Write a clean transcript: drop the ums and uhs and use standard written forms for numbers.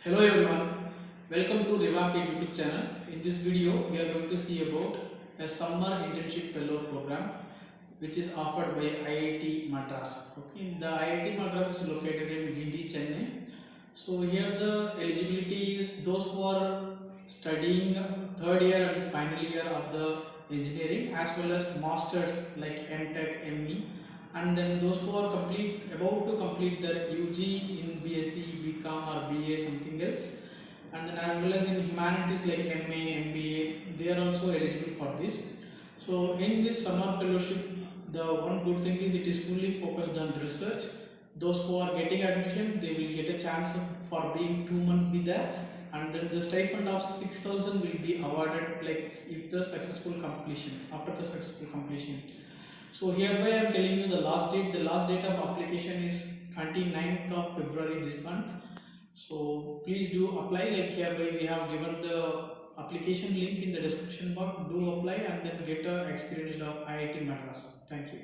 Hello everyone, welcome to Revamp YouTube channel. In this video, we are going to see about a summer internship fellow program which is offered by IIT Madras. Okay, the IIT Madras is located in Guindy, Chennai. So here the eligibility is those who are studying third year and final year of the engineering as well as masters like MTech, ME, and then those who are about to complete their UG in BSc, BCom or BA something else, and then as well as in humanities like MA, MBA, they are also eligible for this. So in this summer fellowship, the one good thing is it is fully focused on research. Those who are getting admission, they will get a chance for being 2 months be there, and then the stipend of 6,000 will be awarded like if the successful completion after the successful completion. So hereby I am telling you the last date. The last date of application is 29th of February this month. So please do apply. Like hereby we have given the application link in the description box. Do apply and then get a experience of IIT Madras. Thank you.